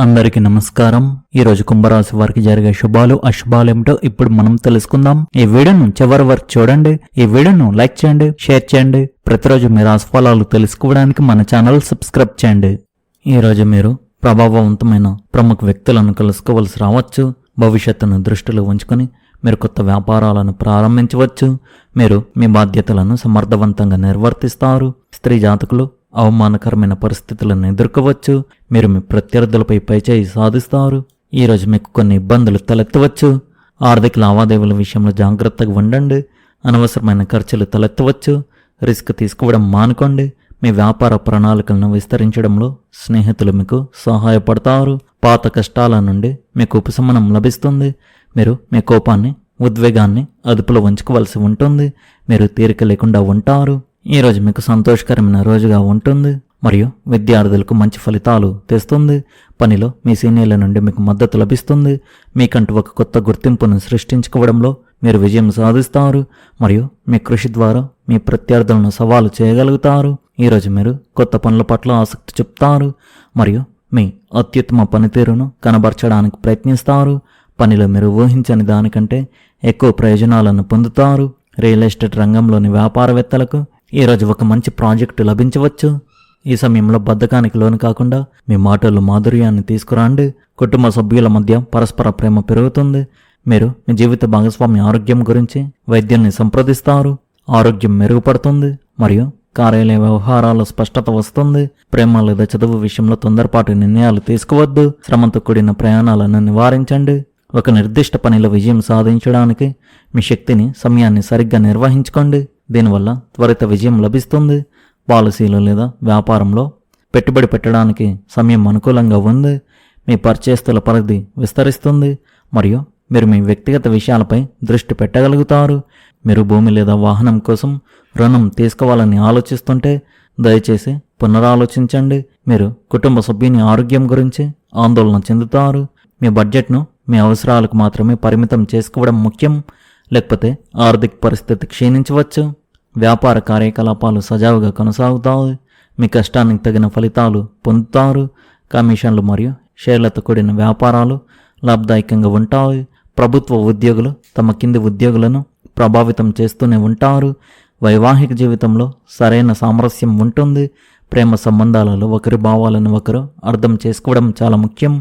అందరికీ నమస్కారం. ఈ రోజు కుంభరాశి వారికి జరిగే శుభాలు అశుభాలు ఏమిటో ఇప్పుడు మనం తెలుసుకుందాం. ఈ వీడియోను చివరి వరకు చూడండి. ఈ వీడియోను లైక్ చేయండి, షేర్ చేయండి. ప్రతిరోజు మీ రాశి ఫలాలు తెలుసుకోవడానికి మన ఛానల్ సబ్స్క్రైబ్ చేయండి. ఈ రోజు మీరు ప్రభావవంతమైన ప్రముఖ వ్యక్తులను కలుసుకోవలసి రావచ్చు. భవిష్యత్తును దృష్టిలో ఉంచుకొని మీరు కొత్త వ్యాపారాలను ప్రారంభించవచ్చు. మీరు మీ బాధ్యతలను సమర్థవంతంగా నిర్వర్తిస్తారు. స్త్రీ జాతకులు అవమానకరమైన పరిస్థితులను ఎదుర్కోవచ్చు. మీరు మీ ప్రత్యర్థులపై పైచేయి సాధిస్తారు. ఈరోజు మీకు కొన్ని ఇబ్బందులు తలెత్తవచ్చు. ఆర్థిక లావాదేవీల విషయంలో జాగ్రత్తగా ఉండండి. అనవసరమైన ఖర్చులు తలెత్తవచ్చు. రిస్క్ తీసుకోవడం మానుకోండి. మీ వ్యాపార ప్రణాళికలను విస్తరించడంలో స్నేహితులు మీకు సహాయపడతారు. పాత కష్టాల నుండి మీకు ఉపశమనం లభిస్తుంది. మీరు మీ కోపాన్ని, ఉద్వేగాన్ని అదుపులో ఉంచుకోవలసి ఉంటుంది. మీరు తీరిక లేకుండా ఉంటారు. ఈరోజు మీకు సంతోషకరమైన రోజుగా ఉంటుంది మరియు విద్యార్థులకు మంచి ఫలితాలు తెస్తుంది. పనిలో మీ సీనియర్ల నుండి మీకు మద్దతు లభిస్తుంది. మీకంటూ ఒక కొత్త గుర్తింపును సృష్టించుకోవడంలో మీరు విజయం సాధిస్తారు మరియు మీ కృషి ద్వారా మీ ప్రత్యర్థులను సవాలు చేయగలుగుతారు. ఈరోజు మీరు కొత్త పనుల పట్ల ఆసక్తి చూపుతారు మరియు మీ అత్యుత్తమ పనితీరును కనబరచడానికి ప్రయత్నిస్తారు. పనిలో మీరు ఊహించని దానికంటే ఎక్కువ ప్రయోజనాలను పొందుతారు. రియల్ ఎస్టేట్ రంగంలోని వ్యాపారవేత్తలకు ఈరోజు ఒక మంచి ప్రాజెక్టు లభించవచ్చు. ఈ సమయంలో బద్ధకానికి లోను కాకుండా మీ మాటల్లో మాధుర్యాన్ని తీసుకురండి. కుటుంబ సభ్యుల మధ్య పరస్పర ప్రేమ పెరుగుతుంది. మీరు మీ జీవిత భాగస్వామి ఆరోగ్యం గురించి వైద్యుల్ని సంప్రదిస్తారు. ఆరోగ్యం మెరుగుపడుతుంది మరియు కార్యాలయ వ్యవహారాల్లో స్పష్టత వస్తుంది. ప్రేమ లేదా చదువు విషయంలో తొందరపాటు నిర్ణయాలు తీసుకోవద్దు. శ్రమతో కూడిన ప్రయాణాలను నివారించండి. ఒక నిర్దిష్ట పనిలో విజయం సాధించడానికి మీ శక్తిని, సమయాన్ని సరిగ్గా నిర్వహించుకోండి. దీనివల్ల త్వరిత విజయం లభిస్తుంది. పాలసీలు లేదా వ్యాపారంలో పెట్టుబడి పెట్టడానికి సమయం అనుకూలంగా ఉంది. మీ పరిచయస్తుల పరిధి విస్తరిస్తుంది మరియు మీరు మీ వ్యక్తిగత విషయాలపై దృష్టి పెట్టగలుగుతారు. మీరు భూమి లేదా వాహనం కోసం రుణం తీసుకోవాలని ఆలోచిస్తుంటే దయచేసి పునరాలోచించండి. మీరు కుటుంబ సభ్యుని ఆరోగ్యం గురించి ఆందోళన చెందుతారు. మీ బడ్జెట్ను మీ అవసరాలకు మాత్రమే పరిమితం చేసుకోవడం ముఖ్యం, లేకపోతే ఆర్థిక పరిస్థితి క్షీణించవచ్చు. వ్యాపార కార్యకలాపాలు సజావుగా కొనసాగుతాయి. మీ కష్టానికి తగిన ఫలితాలు పొందుతారు. కమిషన్లు మరియు షేర్లతో కూడిన వ్యాపారాలు లాభదాయకంగా ఉంటాయి. ప్రభుత్వ ఉద్యోగులు తమ కింది ఉద్యోగులను ప్రభావితం చేస్తూనే ఉంటారు. వైవాహిక జీవితంలో సరైన సామరస్యం ఉంటుంది. ప్రేమ సంబంధాలలో ఒకరి భావాలను ఒకరు అర్థం చేసుకోవడం చాలా ముఖ్యం.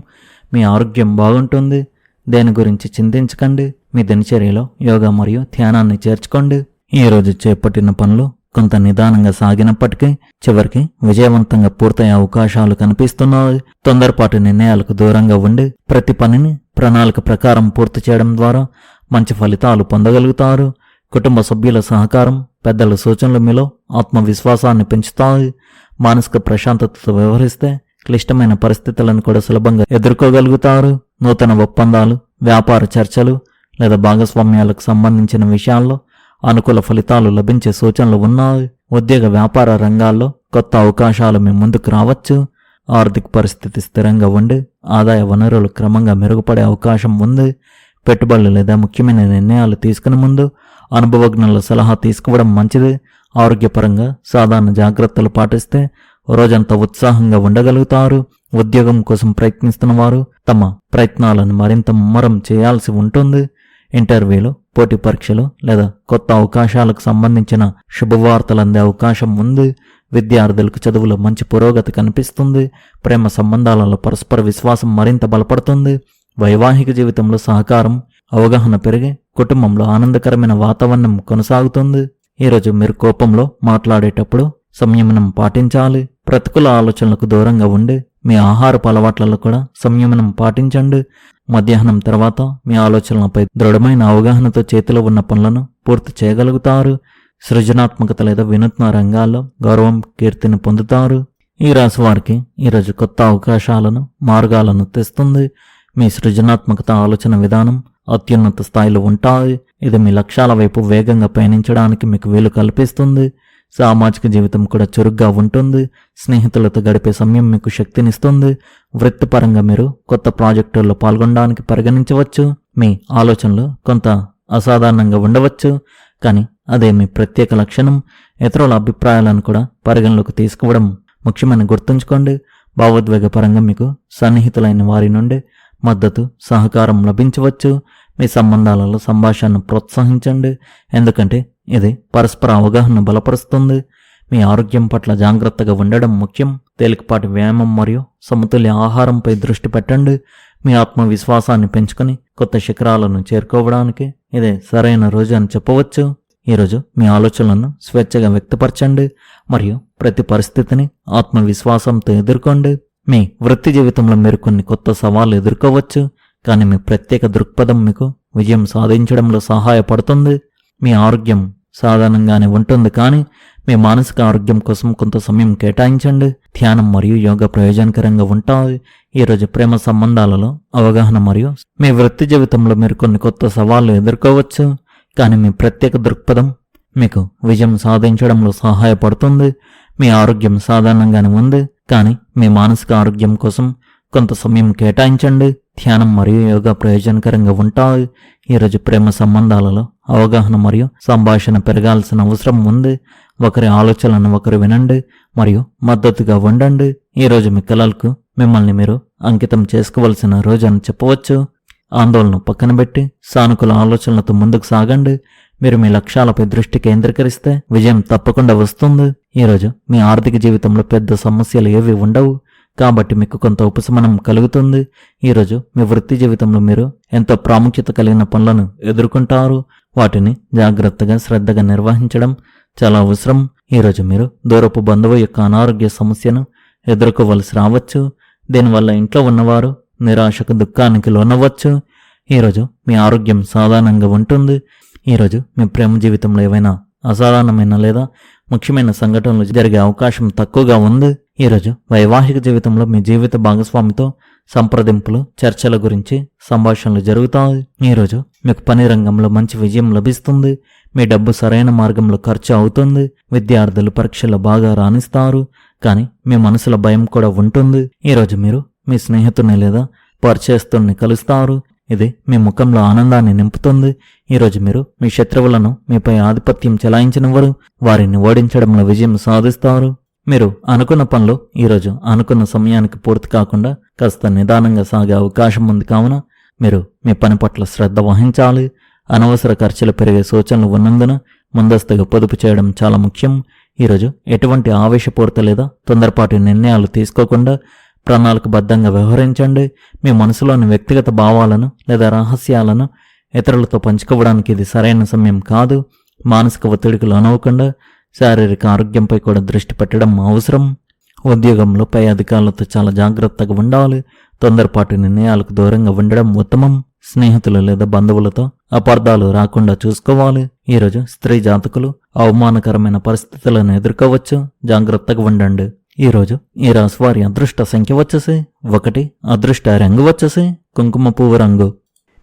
మీ ఆరోగ్యం బాగుంటుంది. దేని గురించి చింతించకండి. మీ దినచర్యలో యోగా మరియు ధ్యానాన్ని చేర్చుకోండి. ఈరోజు చేపట్టిన పనులు కొంత నిదానంగా సాగినప్పటికీ చివరికి విజయవంతంగా పూర్తయ్యే అవకాశాలు కనిపిస్తున్నాయి. తొందరపాటు నిర్ణయాలకు దూరంగా ఉండి ప్రతి పనిని ప్రణాళిక ప్రకారం పూర్తి చేయడం ద్వారా మంచి ఫలితాలు పొందగలుగుతారు. కుటుంబ సభ్యుల సహకారం, పెద్దల సూచనలు మీలో ఆత్మవిశ్వాసాన్ని పెంచుతాయి. మానసిక ప్రశాంతతతో వ్యవహరిస్తే క్లిష్టమైన పరిస్థితులను కూడా సులభంగా ఎదుర్కోగలుగుతారు. నూతన ఒప్పందాలు, వ్యాపార చర్చలు లేదా భాగస్వామ్యాలకు సంబంధించిన విషయాల్లో అనుకూల ఫలితాలు లభించే సూచనలు ఉన్నాయి. ఉద్యోగ వ్యాపార రంగాల్లో కొత్త అవకాశాలు మీ ముందుకు రావచ్చు. ఆర్థిక పరిస్థితి స్థిరంగా ఉండి ఆదాయ వనరులు క్రమంగా మెరుగుపడే అవకాశం ఉంది. పెట్టుబడులు లేదా ముఖ్యమైన నిర్ణయాలు తీసుకునే ముందు అనుభవజ్ఞుల సలహా తీసుకోవడం మంచిది. ఆరోగ్యపరంగా సాధారణ జాగ్రత్తలు పాటిస్తే రోజంతా ఉత్సాహంగా ఉండగలుగుతారు. ఉద్యోగం కోసం ప్రయత్నిస్తున్న వారు తమ ప్రయత్నాలను మరింత ముమ్మరం చేయాల్సి ఉంటుంది. ఇంటర్వ్యూలు, పోటీ పరీక్షలు లేదా కొత్త అవకాశాలకు సంబంధించిన శుభవార్తలు అందే అవకాశం ఉంది. విద్యార్థులకు చదువులో మంచి పురోగతి కనిపిస్తుంది. ప్రేమ సంబంధాలలో పరస్పర విశ్వాసం మరింత బలపడుతుంది. వైవాహిక జీవితంలో సహకారం, అవగాహన పెరిగి కుటుంబంలో ఆనందకరమైన వాతావరణం కొనసాగుతుంది. ఈరోజు మీరు కోపంలో మాట్లాడేటప్పుడు సంయమనం పాటించాలి. ప్రతికూల ఆలోచనలకు దూరంగా ఉండి మీ ఆహారపు అలవాట్లలో కూడా సంయమనం పాటించండి. మధ్యాహ్నం తర్వాత మీ ఆలోచనలపై దృఢమైన అవగాహనతో చేతిలో ఉన్న పనులను పూర్తి చేయగలుగుతారు. సృజనాత్మకత లేదా వినూత్న రంగాల్లో గౌరవం, కీర్తిని పొందుతారు. ఈ రాశి వారికి ఈరోజు కొత్త అవకాశాలను, మార్గాలను తెస్తుంది. మీ సృజనాత్మకత, ఆలోచన విధానం అత్యున్నత స్థాయిలో ఉంటాయి. ఇది మీ లక్ష్యాల వైపు వేగంగా పయనించడానికి మీకు వీలు కల్పిస్తుంది. సామాజిక జీవితం కూడా చురుగ్గా ఉంటుంది. స్నేహితులతో గడిపే సమయం మీకు శక్తినిస్తుంది. వృత్తిపరంగా మీరు కొత్త ప్రాజెక్టుల్లో పాల్గొనడానికి పరిగణించవచ్చు. మీ ఆలోచనలు కొంత అసాధారణంగా ఉండవచ్చు, కానీ అదే మీ ప్రత్యేక లక్షణం. ఇతరుల అభిప్రాయాలను కూడా పరిగణలోకి తీసుకోవడం ముఖ్యమని గుర్తుంచుకోండి. భావోద్వేగపరంగా మీకు సన్నిహితులైన వారి నుండి మద్దతు సహకారం లభించవచ్చు. మీ సంబంధాలలో సంభాషణను ప్రోత్సహించండి, ఎందుకంటే ఇది పరస్పర అవగాహన బలపరుస్తుంది. మీ ఆరోగ్యం పట్ల జాగ్రత్తగా ఉండడం ముఖ్యం. తేలికపాటి వ్యాయామం మరియు సమతుల్య ఆహారంపై దృష్టి పెట్టండి. మీ ఆత్మవిశ్వాసాన్ని పెంచుకొని కొత్త శిఖరాలను చేరుకోవడానికి ఇదే సరైన రోజు అని చెప్పవచ్చు. ఈరోజు మీ ఆలోచనలను స్వేచ్ఛగా వ్యక్తపరచండి మరియు ప్రతి పరిస్థితిని ఆత్మవిశ్వాసంతో ఎదుర్కోండి. మీ వృత్తి జీవితంలో మీరు కొన్ని కొత్త సవాళ్లు ఎదుర్కోవచ్చు, కానీ మీ ప్రత్యేక దృక్పథం మీకు విజయం సాధించడంలో సహాయపడుతుంది. మీ ఆరోగ్యం సాధారణంగానే ఉంటుంది, కానీ మీ మానసిక ఆరోగ్యం కోసం కొంత సమయం కేటాయించండి. ధ్యానం మరియు యోగా ప్రయోజనకరంగా ఉంటాయి. ఈరోజు ప్రేమ సంబంధాలలో అవగాహన మరియు మీ వృత్తి జీవితంలో మీరు కొన్ని కొత్త సవాళ్లు ఎదుర్కోవచ్చు, కానీ మీ ప్రత్యేక దృక్పథం మీకు విజయం సాధించడంలో సహాయపడుతుంది. మీ ఆరోగ్యం సాధారణంగానే ఉంది, కానీ మీ మానసిక ఆరోగ్యం కోసం కొంత సమయం కేటాయించండి. ధ్యానం మరియు యోగా ప్రయోజనకరంగా ఉంటాయి. ఈరోజు ప్రేమ సంబంధాలలో అవగాహన మరియు సంభాషణ పెరగాల్సిన అవసరం ఉంది. ఒకరి ఆలోచనలను ఒకరు వినండి మరియు మద్దతుగా ఉండండి. ఈరోజు మీ కలలకు మిమ్మల్ని మీరు అంకితం చేసుకోవలసిన రోజు అని చెప్పవచ్చు. ఆందోళన పక్కన పెట్టి సానుకూల ఆలోచనలతో ముందుకు సాగండి. మీరు మీ లక్ష్యాలపై దృష్టి కేంద్రీకరిస్తే విజయం తప్పకుండా వస్తుంది. ఈరోజు మీ ఆర్థిక జీవితంలో పెద్ద సమస్యలు ఏవి ఉండవు, కాబట్టి మీకు కొంత ఉపశమనం కలుగుతుంది. ఈరోజు మీ వృత్తి జీవితంలో మీరు ఎంతో ప్రాముఖ్యత కలిగిన పనులను ఎదుర్కొంటారు. వాటిని జాగ్రత్తగా శ్రద్ధగా నిర్వహించడం చాలా అవసరం. ఈరోజు మీరు దూరపు బంధువు యొక్క అనారోగ్య సమస్యను ఎదుర్కోవలసి రావచ్చు. దీనివల్ల ఇంట్లో ఉన్నవారు నిరాశకు దుఃఖానికి లోనవచ్చు. ఈరోజు మీ ఆరోగ్యం సాధారణంగా ఉంటుంది. ఈరోజు మీ ప్రేమ జీవితంలో ఏవైనా అసాధారణమైన లేదా ముఖ్యమైన సంఘటనలు జరిగే అవకాశం తక్కువగా ఉంది. ఈరోజు వైవాహిక జీవితంలో మీ జీవిత భాగస్వామితో సంప్రదింపులు చర్చల గురించి సంభాషణలు జరుగుతాయి. ఈరోజు మీకు పని రంగంలో మంచి విజయం లభిస్తుంది. మీ డబ్బు సరైన మార్గంలో ఖర్చు అవుతుంది. విద్యార్థులు పరీక్షల్లో బాగా రాణిస్తారు, కానీ మీ మనసులో భయం కూడా ఉంటుంది. ఈరోజు మీరు మీ స్నేహితుని లేదా పరిచయస్తుల్ని కలుస్తారు. ఇది మీ ముఖంలో ఆనందాన్ని నింపుతుంది. ఈరోజు మీరు మీ శత్రువులను మీపై ఆధిపత్యం చెలాయించినవారు వారిని ఓడించడంలో విజయం సాధిస్తారు. మీరు అనుకున్న పనులు ఈరోజు అనుకున్న సమయానికి పూర్తి కాకుండా కాస్త నిదానంగా సాగే అవకాశం ఉంది, కావున మీరు మీ పని పట్ల శ్రద్ధ వహించాలి. అనవసర ఖర్చులు పెరిగే సూచనలు ఉన్నందున ముందస్తుగా పొదుపు చేయడం చాలా ముఖ్యం. ఈరోజు ఎటువంటి ఆవేశపూరిత లేదా తొందరపాటి నిర్ణయాలు తీసుకోకుండా ప్రణాళికబద్ధంగా వ్యవహరించండి. మీ మనసులోని వ్యక్తిగత భావాలను లేదా రహస్యాలను ఇతరులతో పంచుకోవడానికి ఇది సరైన సమయం కాదు. మానసిక ఒత్తిడికి లోనవ్వకుండా శారీరక ఆరోగ్యంపై కూడా దృష్టి పెట్టడం అవసరం. ఉద్యోగంలో పై అధికారులతో చాలా జాగ్రత్తగా ఉండాలి. తొందరపాటు నిర్ణయాలకు దూరంగా ఉండడం ఉత్తమం. స్నేహితులు లేదా బంధువులతో అపార్థాలు రాకుండా చూసుకోవాలి. ఈరోజు స్త్రీ జాతకులు అవమానకరమైన పరిస్థితులను ఎదుర్కోవచ్చు, జాగ్రత్తగా ఉండండి. ఈరోజు ఈ రాశి వారి అదృష్ట సంఖ్య వచ్చేసి 1, అదృష్ట రంగు వచ్చేసి కుంకుమ పువ్వు రంగు.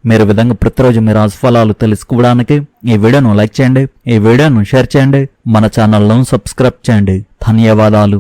మీరు విధంగా ప్రతిరోజు మీ రాశి ఫలాలు తెలుసుకోవడానికి ఈ వీడియోను లైక్ చేయండి, ఈ వీడియోను షేర్ చేయండి, మన ఛానల్ను సబ్స్క్రైబ్ చేయండి. ధన్యవాదాలు.